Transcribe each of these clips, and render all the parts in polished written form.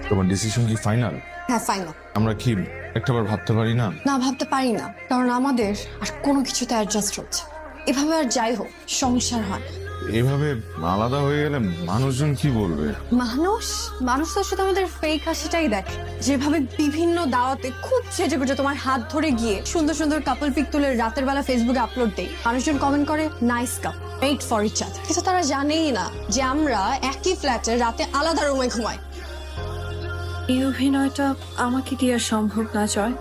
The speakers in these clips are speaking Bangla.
তোমার ডিসিশন কি ফাইনাল? হ্যাঁ ফাইনাল। আমরা কি একটাবার ভাবতে পারি না? না ভাবতে পারি না, কারণ আমাদের আর কোনো কিছুতে অ্যাডজাস্ট হচ্ছে। এভাবে আর যাই হোক সংসার হয় না। এভাবে আলাদা হয়ে গেলে মানুষজন কি বলবে? মানুষ তো শুধু আমাদের ফেক হাসিটাই দেখে। যেভাবে বিভিন্ন দাওয়াতে খুব সেজেগুজে তোমার হাত ধরে গিয়ে সুন্দর সুন্দর কাপল পিক তুলে রাতের বেলা ফেসবুকে আপলোড দেই, মানুষজন কমেন্ট করে nice couple, made for each other. কিন্তু তারা জানেই না যে আমরা একই ফ্ল্যাটে রাতে আলাদা রুমে ঘুমাই। এই অভিনয়টা আমাকে দিয়ে আর সম্ভব না জয়।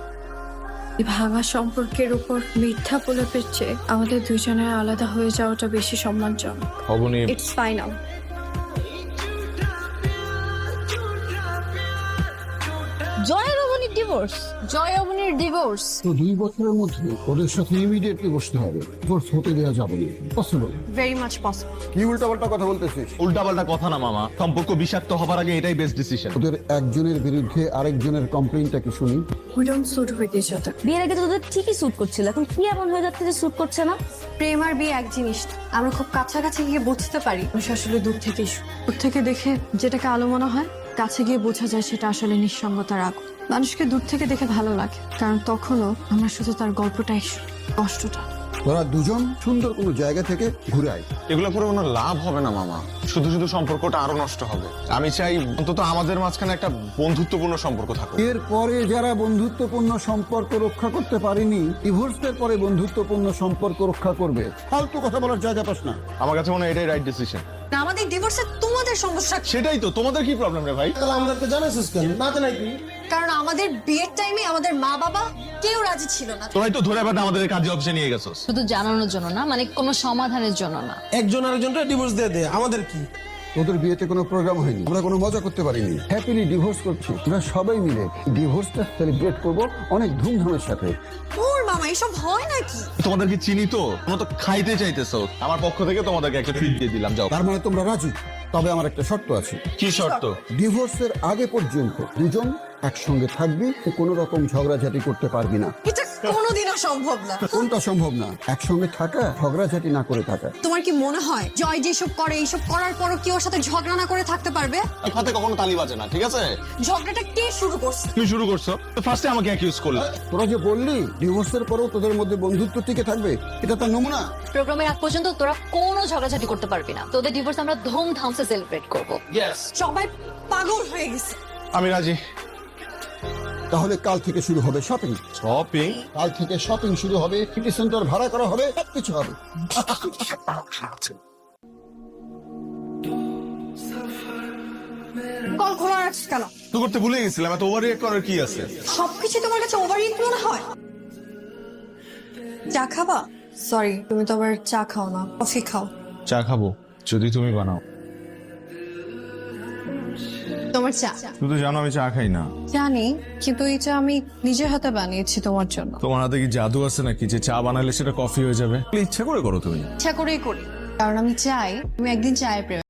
এই ভাঙা সম্পর্কের উপর মিথ্যা প্রলেপের চেয়ে আমাদের দুজনের আলাদা হয়ে যাওয়াটা বেশি সম্মানজনক। Aboni, it's final. জয় অবনীর ডিভোর্স। তো 2 বছরের মধ্যে ওদের সাথে ইমিডিয়েটলি বসতে হবে, ডিভোর্স হতে দেওয়া যাবে না। পসিবল? Very much possible. কি উল্টাপাল্টা কথা বলতেছিস? উল্টাপাল্টা কথা না মামা, সম্পর্ক বিষাক্ত হবার আগে এটাই বেস্ট ডিসিশন। ওদের একজনের বিরুদ্ধে আরেকজনের কমপ্লেইনটা কি শুনি। We don't suit with each other. বিয়ের আগে তো তোদের ঠিকই স্যুট করছিল, এখন কি এমন হয়ে যাচ্ছে যে স্যুট করছে না? প্রেম আর বিয়ে এক জিনিস না। আমরা খুব কাছাকাছি গিয়ে বুঝতে পারি মানুষ আসলে দূর থেকে দূর থেকে দেখে যেটাকে আলো মনে হয়, কাছে গিয়ে বোঝা যায় সেটা আসলে নিঃসঙ্গতার আগুন। মানুষকে দূর থেকে দেখে ভালো লাগে, কারণ তখনও আমরা শুধু তার গল্পটাই শুনি, কষ্টটা। তোরা দুজন সুন্দর কোনো জায়গা থেকে ঘুরে আয়। এগুলো করে কোনো লাভ হবে না মামা, শুধু শুধু সম্পর্কটা আরো নষ্ট হবে। আমি চাই অন্তত আমাদের মাঝখানে একটা বন্ধুত্বপূর্ণ সম্পর্ক থাকুক। এরপরে যারা বন্ধুত্বপূর্ণ সম্পর্ক রক্ষা করতে পারেনি, ডিভোর্সের পরে বন্ধুত্বপূর্ণ সম্পর্ক রক্ষা করবে। ফালতু কথা বলার জায়গা পাস না। আমার কাছে মনে হয় এটাই রাইট ডিসিশন। না, আমাদের ডিভোর্সে তোমাদের সমস্যা কি? সেটাই তো, তোমাদের কি প্রবলেম রে ভাই? কারণ আমাদের বিয়ের টাইমে আমাদের মা বাবা কেউ রাজি ছিল না। তোরাই তো ধরে বেটা আমাদের কাজে অফিসে নিয়ে গেছস। শুধু জানানোর জন্য না, মানে কোনো সমাধানের জন্য না। একজন আরেকজনকে ডিভোর্স দিয়ে দেয়, আমাদের কি? তোদের বিয়েতে কোনো প্রোগ্রাম হয়নি, আমরা কোনো মজা করতে পারিনি। হ্যাপিলি ডিভোর্স করছি, আমরা সবাই মিলে ডিভোর্সটা সেলিব্রেট করব অনেক ধুমধামের সাথে। ওর মামা এসব হয় নাকি? তোমাদের কি চিনি তো, তোমরা তো খাইতে চাইতেছো। আমার পক্ষ থেকে তোমাদেরকে একটা ট্রিট দিয়ে দিলাম, যাও। তার মানে তোমরা রাজি? তবে আমার একটা শর্ত আছে। কি শর্ত? ডিভোর্সের আগে পর্যন্ত দুজন একসঙ্গে থাকবি, কোনো রকম ঝগড়াঝাটি করতে পারবি না। এটা কোনোদিনও সম্ভব না। কোনটা সম্ভব না? একসঙ্গে থাকা, ঝগড়াঝাটি না করে থাকা। তোমার কি মনে হয় জয় যেসব করে, এইসব করার পরও কি ওর সাথে ঝগড়া না করে থাকতে পারবে? হাতে কখনো তালি বাজে না, ঠিক আছে? ঝগড়াটা কে শুরু করছে? তুমি শুরু করছো, ফার্স্টে আমাকে অ্যাকিউজ করলে। তোরা যে বললি ডিভোর্সের পরেও তোদের মধ্যে বন্ধুত্ব টিকে থাকবে, এটা তার নমুনা। প্রোগ্রামের আগ পর্যন্ত তোরা কোনো ঝগড়াঝাটি করতে পারবি না। তোদের ডিভোর্স আমরা ধুমধামসে সেলিব্রেট করব। সবাই পাগল হয়ে গেছে। আমি রাজি। তাহলে কাল থেকে শুরু হবে শপিং। শপিং? কাল থেকে শপিং শুরু হবে, সিটি সেন্টার ভাড়া করা হবে, সবকিছু হবে। কল খোলা রাখছিস কেন? তো করতে ভুলে গেছিলাম, এত ওভার রিঅ্যাক্ট করার কি আছে? সবকিছু তোমার কাছে ওভার রিয়েক্ট মনে হয়? চা খাবা? সরি, তুমি তো আবার চা খাও না, কফি খাও। চা খাবো যদি তুমি বানাও। তোমার চা? তুমি তো জানো আমি চা খাই না। জানি, কিন্তু এই চা আমি নিজের হাতে বানিয়েছি তোমার জন্য। তোমার হাতে কি জাদু আছে নাকি যে চা বানালে সেটা কফি হয়ে যাবে? ইচ্ছা করে করো তুমি। ইচ্ছা করেই করি, কারণ আমি চাই তুমি একদিন চায়ের প্রেমে